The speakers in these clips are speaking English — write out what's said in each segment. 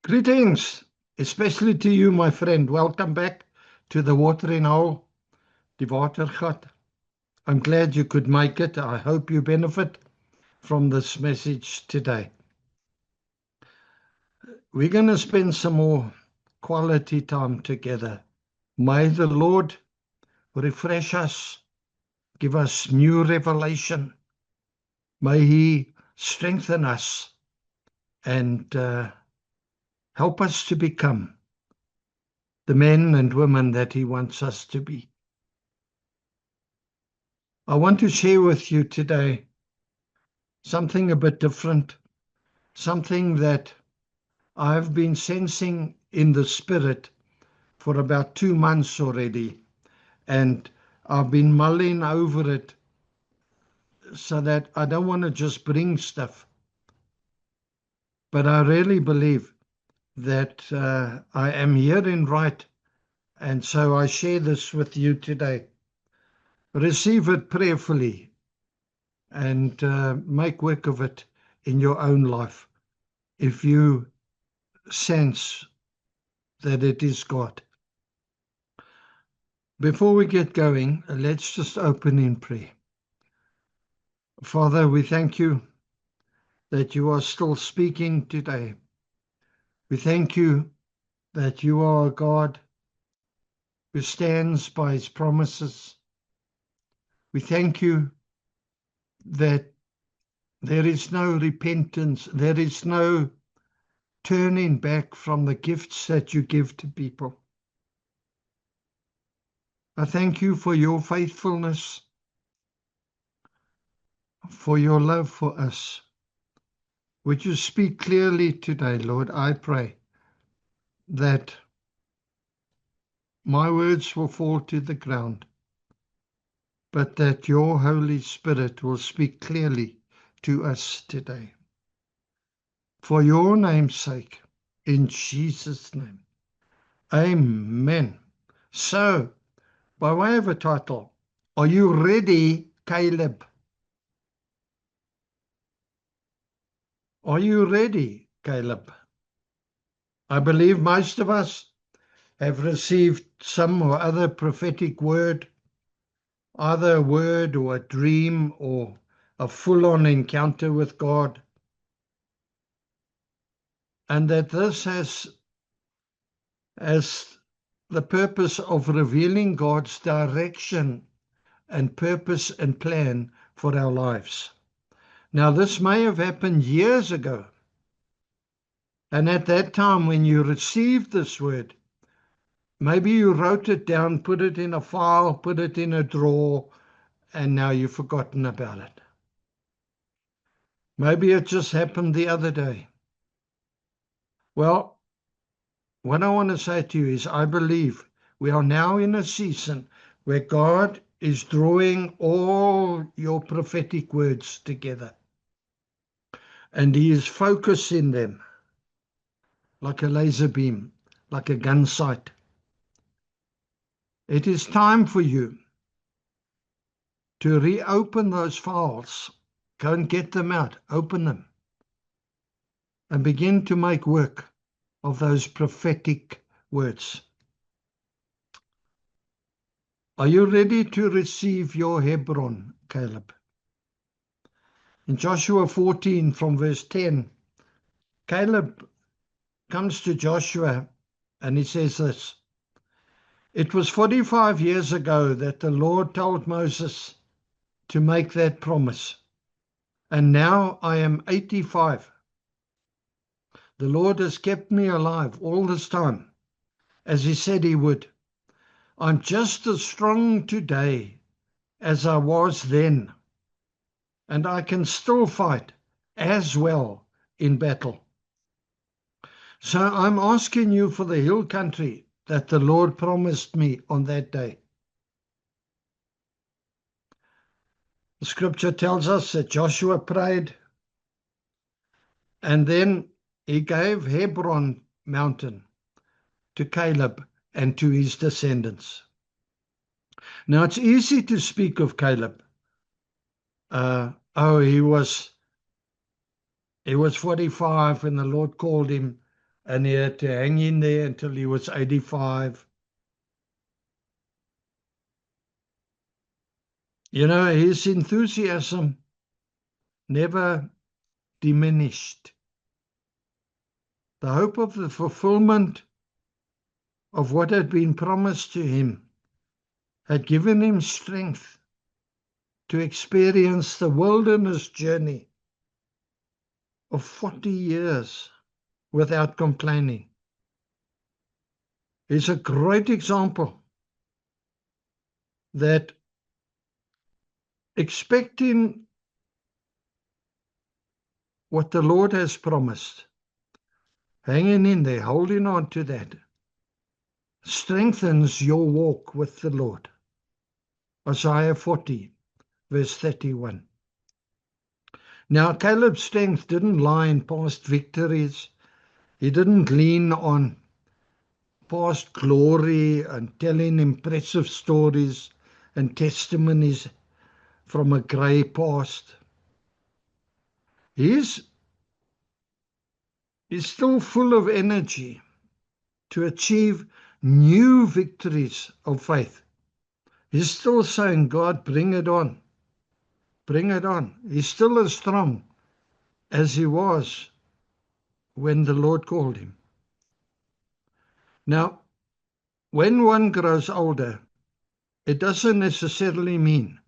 Greetings, especially to you, my friend. Welcome back to the Watering Hole, die Watergat. I'm glad you could make it. I hope you benefit from this message today. We're going to spend some more quality time together. May the Lord refresh us, give us new revelation. May He strengthen us and help us to become the men and women that He wants us to be. I want to share with you today something a bit different, something that I've been sensing in the spirit for about 2 months already, and I've been mulling over it so that I don't want to just bring stuff, but I really believe that I am hearing right, and so I share this with you today. Receive it prayerfully and make work of it in your own life if you sense that it is God. Before we get going, let's just open in prayer. Father, we thank you that you are still speaking today. We thank you that you are a God who stands by his promises. We thank you that there is no repentance, there is no turning back from the gifts that you give to people. I thank you for your faithfulness, for your love for us. Would you speak clearly today, Lord? I pray that my words will fall to the ground, but that your Holy Spirit will speak clearly to us today. For your name's sake, in Jesus' name. Amen. So, by way of a title, are you ready, Caleb? Are you ready, Caleb? I believe most of us have received some or other prophetic word, either a word or a dream or a full-on encounter with God, and that this has the purpose of revealing God's direction and purpose and plan for our lives. Now, this may have happened years ago, and at that time when you received this word, maybe you wrote it down, put it in a file, put it in a drawer, and now you've forgotten about it. Maybe it just happened the other day. Well, what I want to say to you is I believe we are now in a season where God is drawing all your prophetic words together, and he is focusing them like a laser beam, like a gun sight. It is time for you to reopen those files. Go and get them out, open them, and begin to make work of those prophetic words. Are you ready to receive your Hebron, Caleb? In Joshua 14 from verse 10, Caleb comes to Joshua and he says this: "It was 45 years ago that the Lord told Moses to make that promise, and now I am 85. The Lord has kept me alive all this time, as he said he would. I'm just as strong today as I was then, and I can still fight as well in battle. So I'm asking you for the hill country that the Lord promised me on that day." The scripture tells us that Joshua prayed, and then he gave Hebron mountain to Caleb and to his descendants. Now it's easy to speak of Caleb. He was 45 when the Lord called him. and he had to hang in there until he was 85. You know, his enthusiasm never diminished. The hope of the fulfillment of what had been promised to him had given him strength to experience the wilderness journey of 40 years without complaining. It's a great example that expecting what the Lord has promised, hanging in there, holding on to that, strengthens your walk with the Lord. Isaiah 40, verse 31. Now, Caleb's strength didn't lie in past victories. He didn't lean on past glory and telling impressive stories and testimonies from a grey past. He's still full of energy to achieve new victories of faith. He's still saying, God, bring it on. Bring it on. He's still as strong as he was when the Lord called him. Now, when one grows older, it doesn't necessarily mean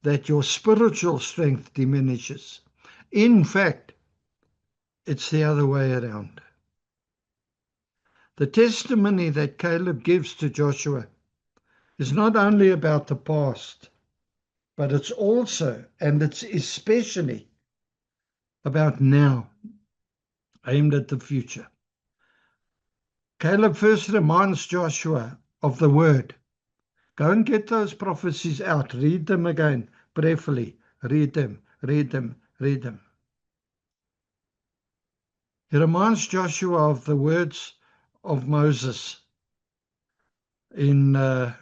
that your spiritual strength diminishes. In fact, it's the other way around. The testimony that Caleb gives to Joshua is not only about the past, but it's also, and it's especially, about now, aimed at the future. Caleb first reminds Joshua of the word. Go and get those prophecies out. Read them again, prayerfully. Read them, read them, read them. He reminds Joshua of the words of Moses. Then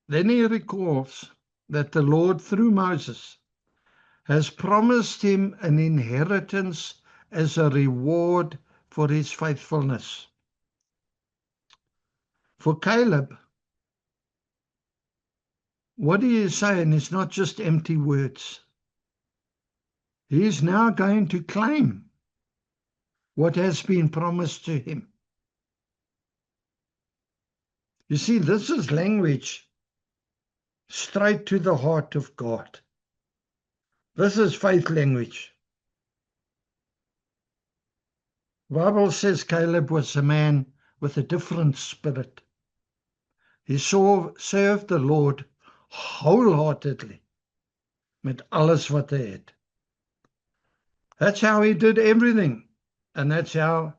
he recalls that the Lord, through Moses, has promised him an inheritance as a reward for his faithfulness. For Caleb, what he is saying is not just empty words. He is now going to claim what has been promised to him. You see, this is language straight to the heart of God. This is faith language. The Bible says Caleb was a man with a different spirit. He served the Lord wholeheartedly met alles wat hy het. That's how he did everything, and that's how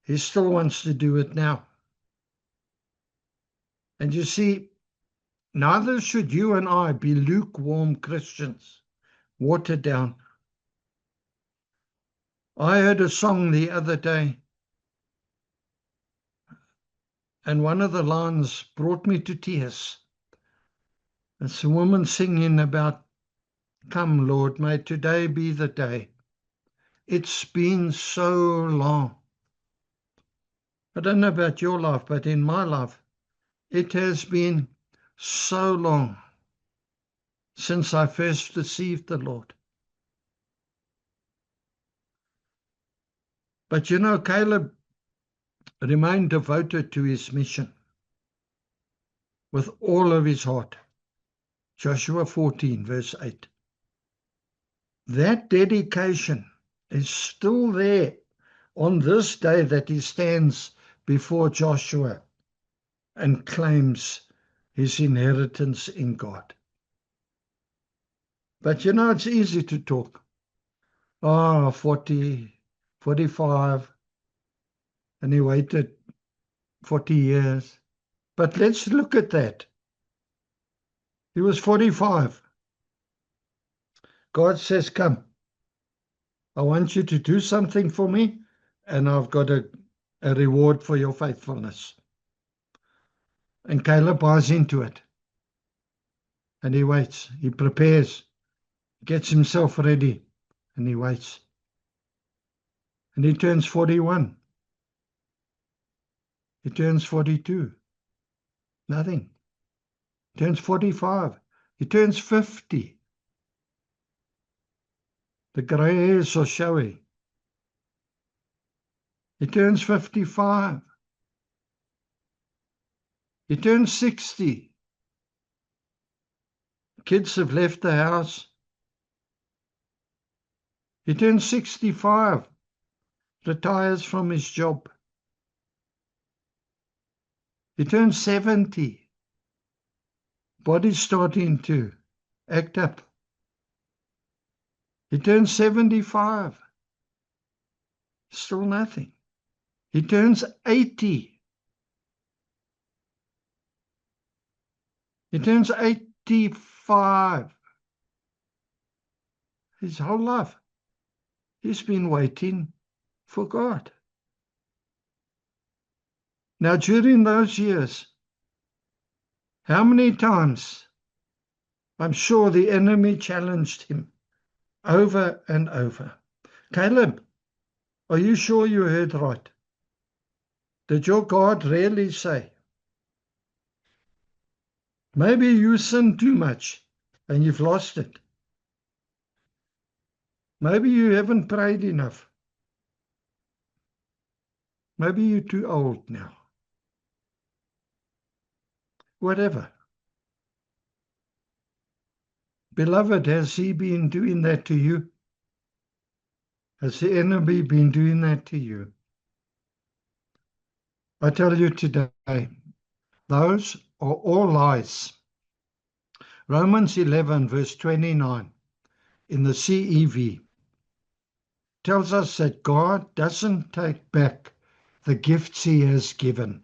he still wants to do it now. And you see, neither should you and I be lukewarm Christians, watered down. I heard a song the other day, and one of the lines brought me to tears. It's a woman singing about, come, Lord, may today be the day. It's been so long. I don't know about your life, but in my life, it has been so long since I first received the Lord. But you know, Caleb remained devoted to his mission with all of his heart. Joshua 14, verse 8. That dedication is still there on this day that he stands before Joshua and claims his inheritance in God. But you know, it's easy to talk. 40, 45, and he waited 40 years. But let's look at that. He was 45. God says, come, I want you to do something for me, and I've got a reward for your faithfulness. And Caleb buys into it. And he waits, he prepares, gets himself ready, and he waits. And he turns 41. He turns 42. Nothing. He turns 45. He turns 50. The grey hairs are showing. He turns 55. He turns 60. Kids have left the house. He turns 65. Retires from his job. He turns 70. Body's starting to act up. He turns 75. Still nothing. He turns 80. He turns 85. His whole life, he's been waiting for God. Now, during those years, how many times, I'm sure the enemy challenged him over and over. Caleb, are you sure you heard right? Did your God really say? Maybe you sinned too much and you've lost it. Maybe you haven't prayed enough. Maybe you're too old now. Whatever. Beloved, has he been doing that to you? Has the enemy been doing that to you? I tell you today, those are all lies. Romans 11, verse 29 in the CEV tells us that God doesn't take back the gifts he has given.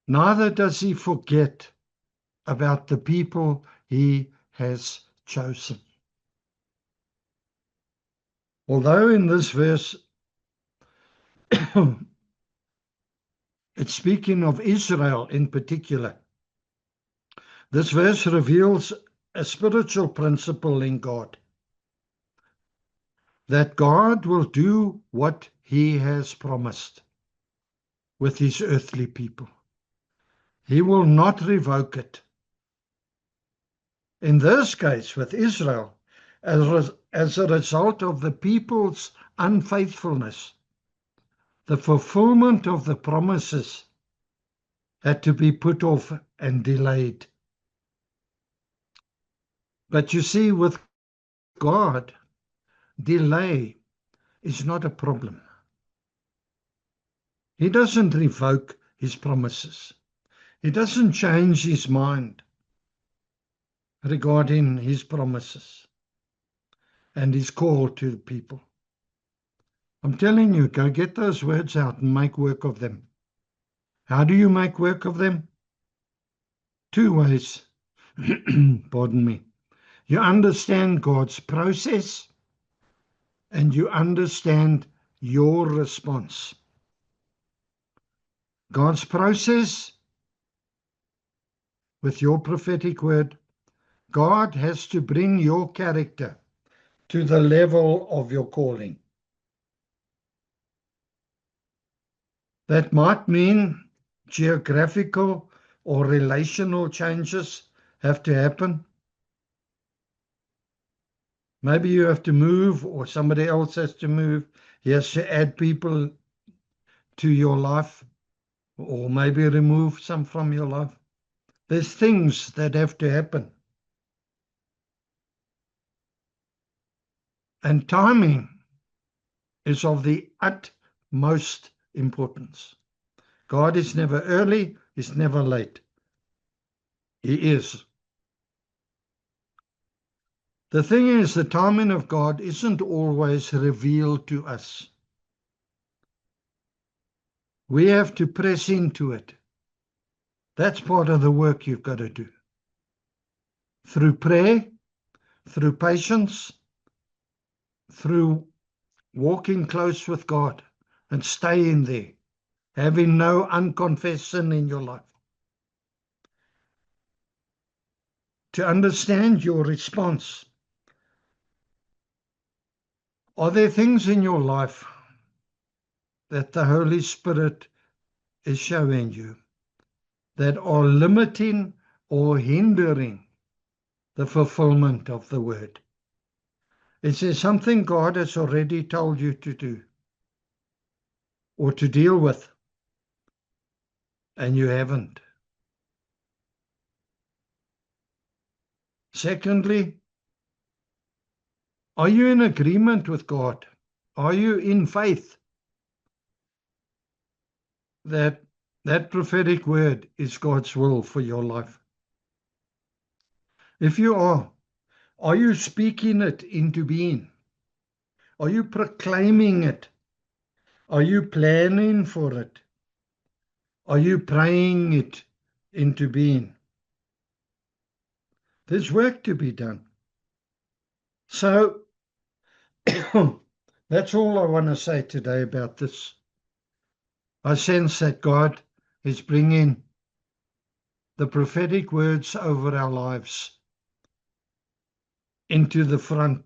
Neither does he forget about the people he has chosen. Although in this verse, it's speaking of Israel in particular, this verse reveals a spiritual principle in God, that God will do what he has promised with his earthly people. He will not revoke it. In this case, with Israel, as a result of the people's unfaithfulness, the fulfillment of the promises had to be put off and delayed. But you see, with God, delay is not a problem. He doesn't revoke his promises. He doesn't change his mind regarding his promises and his call to the people. I'm telling you, go get those words out and make work of them. How do you make work of them? Two ways. Pardon me. You understand God's process and you understand your response. God's process, with your prophetic word, God has to bring your character to the level of your calling. That might mean geographical or relational changes have to happen. Maybe you have to move, or somebody else has to move. He has to add people to your life, or maybe remove some from your life. There's things that have to happen. And timing is of the utmost importance. God is never early, he's never late. He is. The thing is, the timing of God isn't always revealed to us. We have to press into it. That's part of the work you've got to do. Through prayer, through patience, through walking close with God and staying there, having no unconfessed sin in your life. To understand your response Are there things in your life that the Holy Spirit is showing you that are limiting or hindering the fulfillment of the word? Is there something God has already told you to do or to deal with, and you haven't? Secondly, are you in agreement with God? Are you in faith that that prophetic word is God's will for your life? If you are you speaking it into being? Are you proclaiming it? Are you planning for it? Are you praying it into being? There's work to be done. So that's all I want to say today about this. I sense that God is bringing the prophetic words over our lives into the front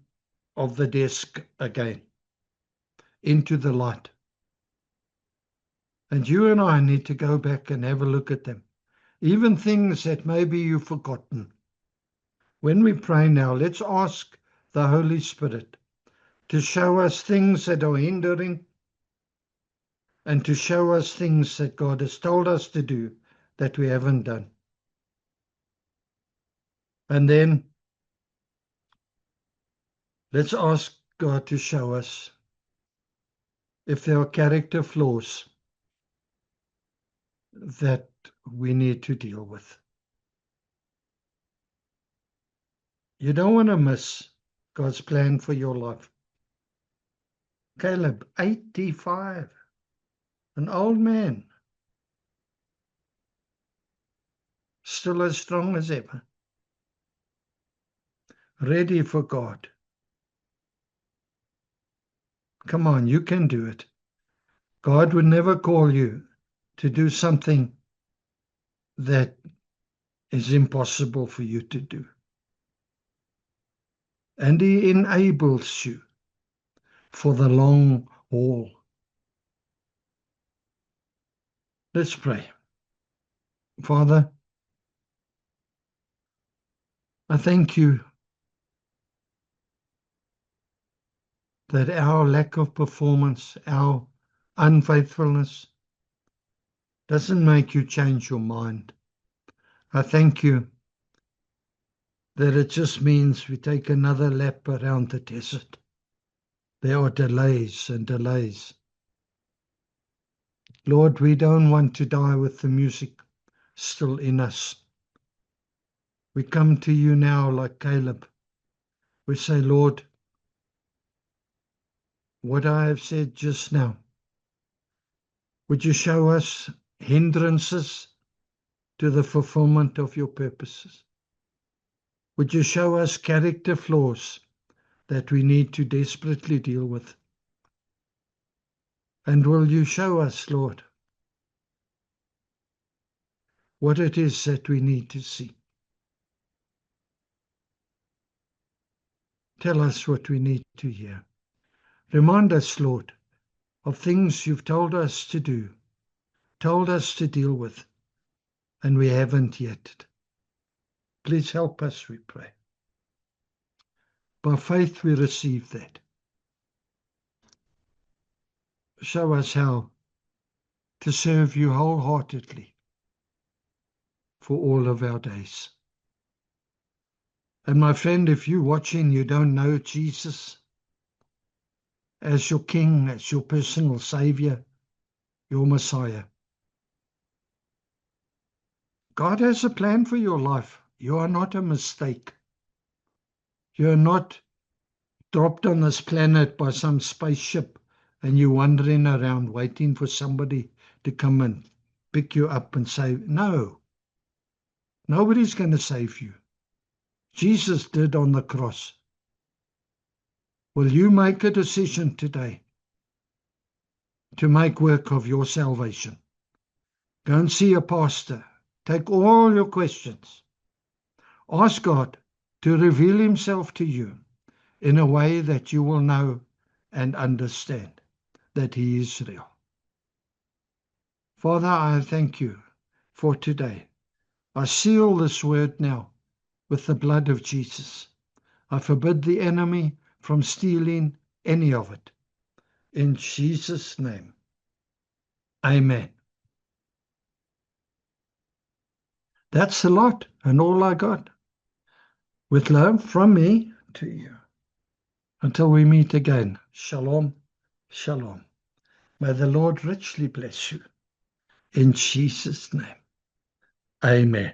of the desk again, into the light. And you and I need to go back and have a look at them. Even things that maybe you've forgotten. When we pray now, let's ask the Holy Spirit to show us things that are hindering and to show us things that God has told us to do that we haven't done. And then let's ask God to show us if there are character flaws that we need to deal with. You don't want to miss God's plan for your life. Caleb, 85, an old man, still as strong as ever, ready for God. Come on, you can do it. God would never call you to do something that is impossible for you to do. And He enables you for the long haul. Let's pray. Father, I thank you that our lack of performance, our unfaithfulness, doesn't make you change your mind. I thank you that it just means we take another lap around the desert. There are delays and delays. Lord, we don't want to die with the music still in us. We come to you now like Caleb. We say, Lord, what I have said just now, would you show us hindrances to the fulfillment of your purposes? Would you show us character flaws that we need to desperately deal with? And will you show us, Lord, what it is that we need to see? Tell us what we need to hear. Remind us, Lord, of things you've told us to do, told us to deal with, and we haven't yet. Please help us, we pray. By faith we receive that. Show us how to serve you wholeheartedly for all of our days. And my friend, if you're watching, you don't know Jesus as your King, as your personal Savior, your Messiah. God has a plan for your life. You are not a mistake. You're not dropped on this planet by some spaceship and you're wandering around waiting for somebody to come and pick you up and save. No, nobody's going to save you. Jesus did on the cross. Will you make a decision today to make work of your salvation? Go and see a pastor. Take all your questions. Ask God to reveal himself to you in a way that you will know and understand that He is real. Father, I thank you for today. I seal this word now with the blood of Jesus. I forbid the enemy from stealing any of it. In Jesus' name, amen. That's a lot and all I got. With love from me to you. Until we meet again, shalom, shalom. May the Lord richly bless you. In Jesus' name, amen.